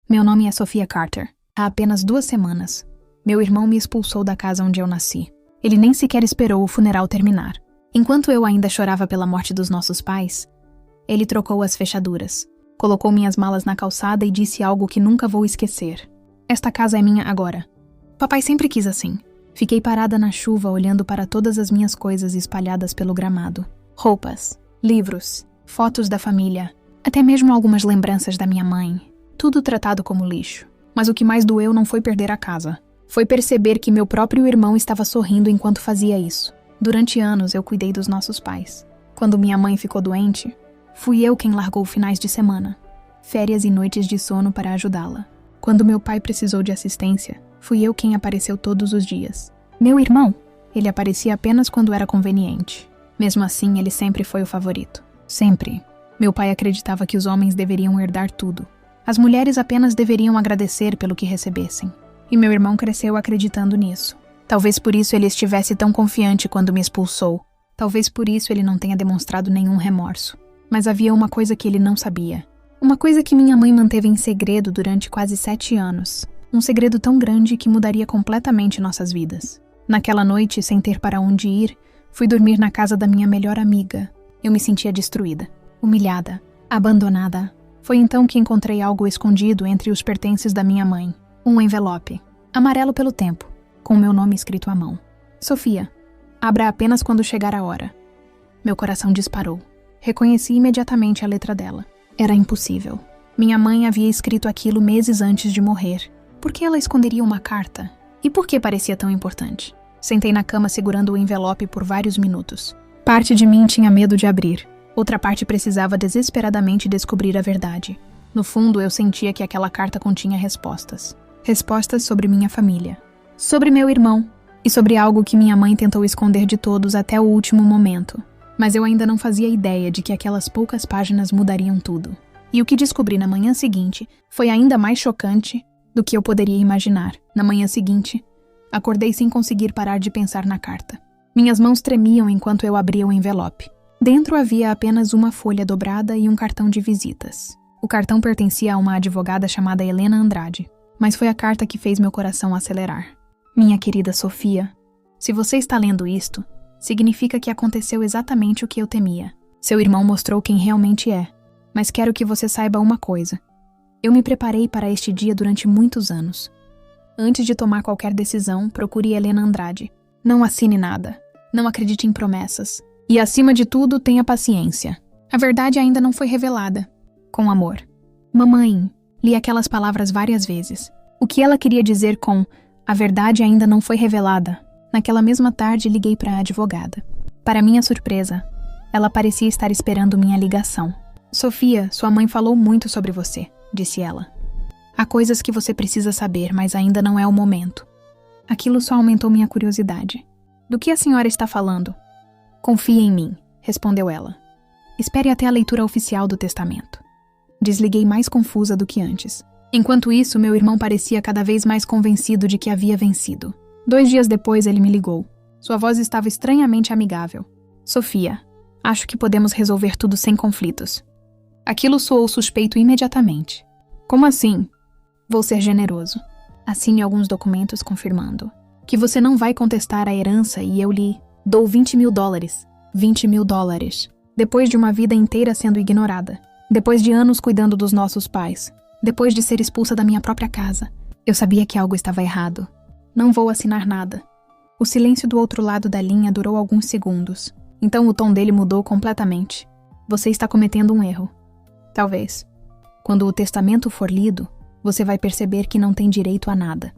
Meu nome é Sophia Carter. Há apenas 2 semanas, meu irmão me expulsou da casa onde eu nasci. Ele nem sequer esperou o funeral terminar. Enquanto eu ainda chorava pela morte dos nossos pais, ele trocou as fechaduras, colocou minhas malas na calçada e disse algo que nunca vou esquecer. Esta casa é minha agora. Papai sempre quis assim. Fiquei parada na chuva olhando para todas as minhas coisas espalhadas pelo gramado. Roupas, livros, fotos da família, até mesmo algumas lembranças da minha mãe. Tudo tratado como lixo. Mas o que mais doeu não foi perder a casa. Foi perceber que meu próprio irmão estava sorrindo enquanto fazia isso. Durante anos eu cuidei dos nossos pais. Quando minha mãe ficou doente, fui eu quem largou finais de semana, férias e noites de sono para ajudá-la. Quando meu pai precisou de assistência, fui eu quem apareceu todos os dias. Meu irmão, ele aparecia apenas quando era conveniente. Mesmo assim, ele sempre foi o favorito. Sempre. Meu pai acreditava que os homens deveriam herdar tudo. As mulheres apenas deveriam agradecer pelo que recebessem. E meu irmão cresceu acreditando nisso. Talvez por isso ele estivesse tão confiante quando me expulsou. Talvez por isso ele não tenha demonstrado nenhum remorso. Mas havia uma coisa que ele não sabia. Uma coisa que minha mãe manteve em segredo durante quase 7 anos. Um segredo tão grande que mudaria completamente nossas vidas. Naquela noite, sem ter para onde ir, fui dormir na casa da minha melhor amiga. Eu me sentia destruída, humilhada, abandonada. Foi então que encontrei algo escondido entre os pertences da minha mãe. Um envelope, amarelo pelo tempo, com meu nome escrito à mão. Sophia, abra apenas quando chegar a hora. Meu coração disparou. Reconheci imediatamente a letra dela. Era impossível. Minha mãe havia escrito aquilo meses antes de morrer. Por que ela esconderia uma carta? E por que parecia tão importante? Sentei na cama segurando o envelope por vários minutos. Parte de mim tinha medo de abrir. Outra parte precisava desesperadamente descobrir a verdade. No fundo, eu sentia que aquela carta continha respostas. Respostas sobre minha família. Sobre meu irmão. E sobre algo que minha mãe tentou esconder de todos até o último momento. Mas eu ainda não fazia ideia de que aquelas poucas páginas mudariam tudo. E o que descobri na manhã seguinte foi ainda mais chocante do que eu poderia imaginar. Na manhã seguinte, acordei sem conseguir parar de pensar na carta. Minhas mãos tremiam enquanto eu abria o envelope. Dentro havia apenas uma folha dobrada e um cartão de visitas. O cartão pertencia a uma advogada chamada Helena Andrade, mas foi a carta que fez meu coração acelerar. Minha querida Sophia, se você está lendo isto, significa que aconteceu exatamente o que eu temia. Seu irmão mostrou quem realmente é, mas quero que você saiba uma coisa. Eu me preparei para este dia durante muitos anos. Antes de tomar qualquer decisão, procure Helena Andrade. Não assine nada. Não acredite em promessas. E, acima de tudo, tenha paciência. A verdade ainda não foi revelada. Com amor. Mamãe, li aquelas palavras várias vezes. O que ela queria dizer com a verdade ainda não foi revelada? Naquela mesma tarde, liguei para a advogada. Para minha surpresa, ela parecia estar esperando minha ligação. Sophia, sua mãe falou muito sobre você, disse ela. Há coisas que você precisa saber, mas ainda não é o momento. Aquilo só aumentou minha curiosidade. Do que a senhora está falando? Confie em mim, respondeu ela. Espere até a leitura oficial do testamento. Desliguei mais confusa do que antes. Enquanto isso, meu irmão parecia cada vez mais convencido de que havia vencido. 2 dias depois, ele me ligou. Sua voz estava estranhamente amigável. Sophia, acho que podemos resolver tudo sem conflitos. Aquilo soou suspeito imediatamente. Como assim? Vou ser generoso. Assine alguns documentos confirmando que você não vai contestar a herança e eu lhe dou $20 mil. $20 mil. Depois de uma vida inteira sendo ignorada. Depois de anos cuidando dos nossos pais. Depois de ser expulsa da minha própria casa. Eu sabia que algo estava errado. Não vou assinar nada. O silêncio do outro lado da linha durou alguns segundos. Então o tom dele mudou completamente. Você está cometendo um erro. Talvez. Quando o testamento for lido, você vai perceber que não tem direito a nada.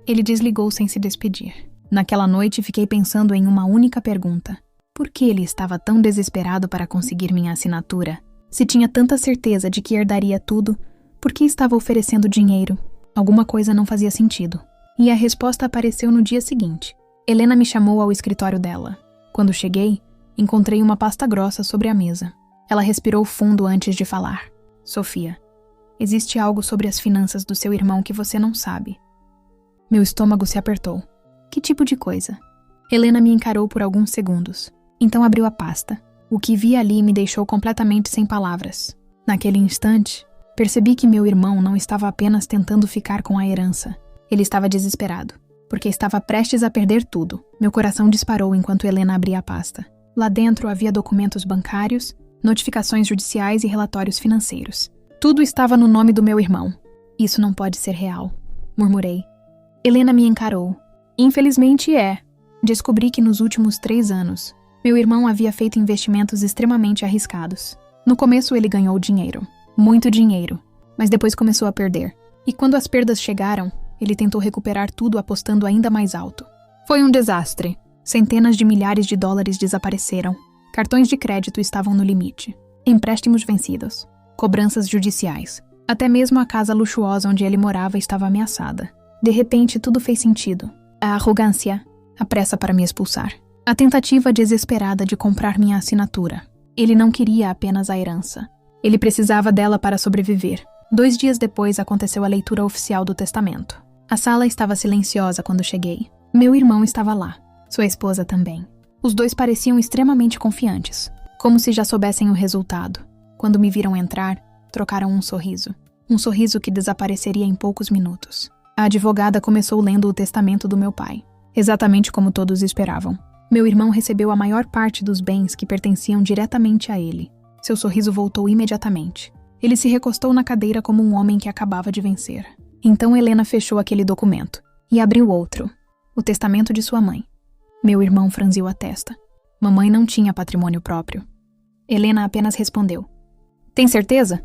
Ele desligou sem se despedir. Naquela noite fiquei pensando em uma única pergunta. Por que ele estava tão desesperado para conseguir minha assinatura? Se tinha tanta certeza de que herdaria tudo, por que estava oferecendo dinheiro? Alguma coisa não fazia sentido. E a resposta apareceu no dia seguinte. Helena me chamou ao escritório dela. Quando cheguei, encontrei uma pasta grossa sobre a mesa. Ela respirou fundo antes de falar. Sophia, existe algo sobre as finanças do seu irmão que você não sabe. Meu estômago se apertou. Que tipo de coisa? Helena me encarou por alguns segundos. Então abriu a pasta. O que vi ali me deixou completamente sem palavras. Naquele instante, Percebi que meu irmão não estava apenas tentando ficar com a herança. Ele estava desesperado, porque estava prestes a perder tudo. Meu coração disparou enquanto Helena abria a pasta. Lá dentro havia documentos bancários, notificações judiciais e relatórios financeiros. Tudo estava no nome do meu irmão. Isso não pode ser real, murmurei. Helena me encarou. Infelizmente é. Descobri que nos últimos 3 anos, meu irmão havia feito investimentos extremamente arriscados. No começo ele ganhou dinheiro, muito dinheiro, mas depois começou a perder. E quando as perdas chegaram, ele tentou recuperar tudo apostando ainda mais alto. Foi um desastre. Centenas de milhares de dólares desapareceram. Cartões de crédito estavam no limite. Empréstimos vencidos. Cobranças judiciais. Até mesmo a casa luxuosa onde ele morava estava ameaçada. De repente, tudo fez sentido. A arrogância, a pressa para me expulsar. A tentativa desesperada de comprar minha assinatura. Ele não queria apenas a herança. Ele precisava dela para sobreviver. 2 dias depois aconteceu a leitura oficial do testamento. A sala estava silenciosa quando cheguei. Meu irmão estava lá. Sua esposa também. Os dois pareciam extremamente confiantes, como se já soubessem o resultado. Quando me viram entrar, trocaram um sorriso. Um sorriso que desapareceria em poucos minutos. A advogada começou lendo o testamento do meu pai, exatamente como todos esperavam. Meu irmão recebeu a maior parte dos bens que pertenciam diretamente a ele. Seu sorriso voltou imediatamente. Ele se recostou na cadeira como um homem que acabava de vencer. Então Helena fechou aquele documento e abriu outro, o testamento de sua mãe. Meu irmão franziu a testa. Mamãe não tinha patrimônio próprio. Helena apenas respondeu. Tem certeza?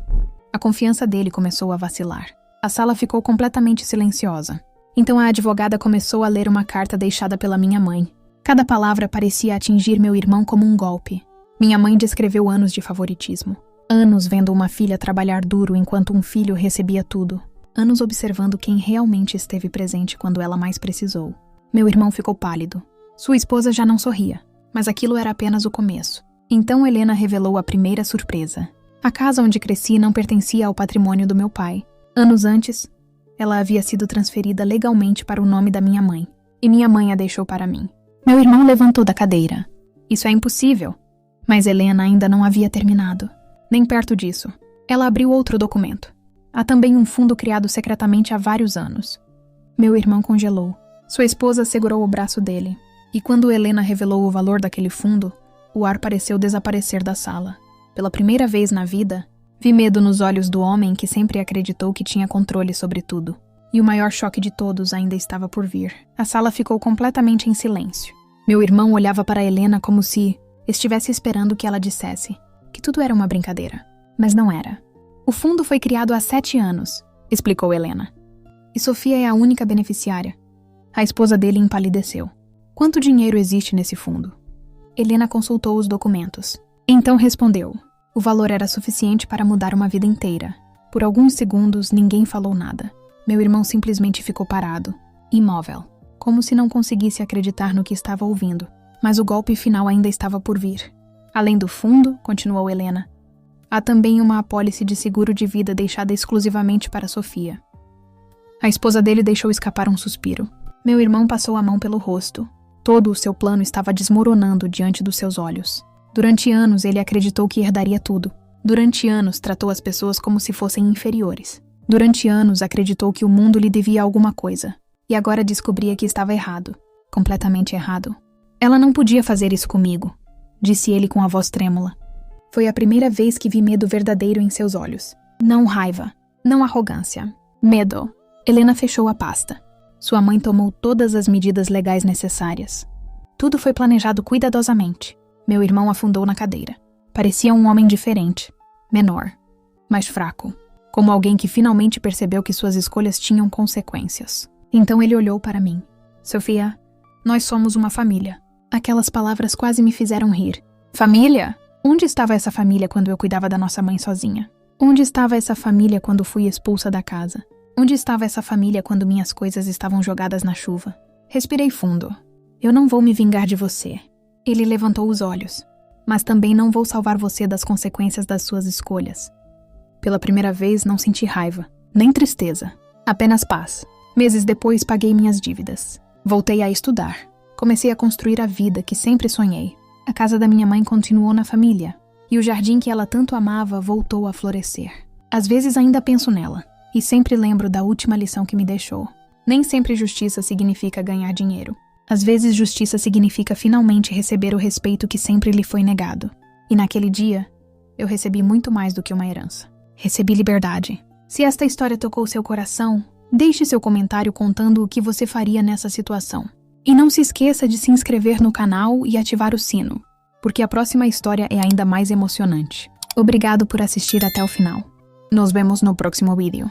A confiança dele começou a vacilar. A sala ficou completamente silenciosa. Então a advogada começou a ler uma carta deixada pela minha mãe. Cada palavra parecia atingir meu irmão como um golpe. Minha mãe descreveu anos de favoritismo. Anos vendo uma filha trabalhar duro enquanto um filho recebia tudo. Anos observando quem realmente esteve presente quando ela mais precisou. Meu irmão ficou pálido. Sua esposa já não sorria, mas aquilo era apenas o começo. Então Helena revelou a primeira surpresa. A casa onde cresci não pertencia ao patrimônio do meu pai. Anos antes, ela havia sido transferida legalmente para o nome da minha mãe, e minha mãe a deixou para mim. Meu irmão levantou da cadeira. Isso é impossível. Mas Helena ainda não havia terminado. Nem perto disso. Ela abriu outro documento. Há também um fundo criado secretamente há vários anos. Meu irmão congelou. Sua esposa segurou o braço dele. E quando Helena revelou o valor daquele fundo, o ar pareceu desaparecer da sala. Pela primeira vez na vida, vi medo nos olhos do homem que sempre acreditou que tinha controle sobre tudo. E o maior choque de todos ainda estava por vir. A sala ficou completamente em silêncio. Meu irmão olhava para Helena como se estivesse esperando que ela dissesse que tudo era uma brincadeira. Mas não era. O fundo foi criado há 7 anos, explicou Helena. E Sofia é a única beneficiária. A esposa dele empalideceu. Quanto dinheiro existe nesse fundo? Helena consultou os documentos. Então respondeu. O valor era suficiente para mudar uma vida inteira. Por alguns segundos, ninguém falou nada. Meu irmão simplesmente ficou parado, imóvel, como se não conseguisse acreditar no que estava ouvindo. Mas o golpe final ainda estava por vir. Além do fundo, continuou Helena, há também uma apólice de seguro de vida deixada exclusivamente para Sofia. A esposa dele deixou escapar um suspiro. Meu irmão passou a mão pelo rosto. Todo o seu plano estava desmoronando diante dos seus olhos. Durante anos, ele acreditou que herdaria tudo. Durante anos, tratou as pessoas como se fossem inferiores. Durante anos, acreditou que o mundo lhe devia alguma coisa. E agora descobria que estava errado. Completamente errado. Ela não podia fazer isso comigo, disse ele com a voz trêmula. Foi a primeira vez que vi medo verdadeiro em seus olhos. Não raiva, não arrogância. Medo. Helena fechou a pasta. Sua mãe tomou todas as medidas legais necessárias. Tudo foi planejado cuidadosamente. Meu irmão afundou na cadeira. Parecia um homem diferente. Menor. Mais fraco. Como alguém que finalmente percebeu que suas escolhas tinham consequências. Então ele olhou para mim. Sofia, nós somos uma família. Aquelas palavras quase me fizeram rir. Família? Onde estava essa família quando eu cuidava da nossa mãe sozinha? Onde estava essa família quando fui expulsa da casa? Onde estava essa família quando minhas coisas estavam jogadas na chuva? Respirei fundo. Eu não vou me vingar de você. Ele levantou os olhos. Mas também não vou salvar você das consequências das suas escolhas. Pela primeira vez, não senti raiva, nem tristeza. Apenas paz. Meses depois, paguei minhas dívidas. Voltei a estudar. Comecei a construir a vida que sempre sonhei. A casa da minha mãe continuou na família. E o jardim que ela tanto amava voltou a florescer. Às vezes ainda penso nela, e sempre lembro da última lição que me deixou. Nem sempre justiça significa ganhar dinheiro. Às vezes justiça significa finalmente receber o respeito que sempre lhe foi negado. E naquele dia, eu recebi muito mais do que uma herança. Recebi liberdade. Se esta história tocou seu coração, deixe seu comentário contando o que você faria nessa situação. E não se esqueça de se inscrever no canal e ativar o sino, porque a próxima história é ainda mais emocionante. Obrigado por assistir até o final. Nos vemos no próximo vídeo.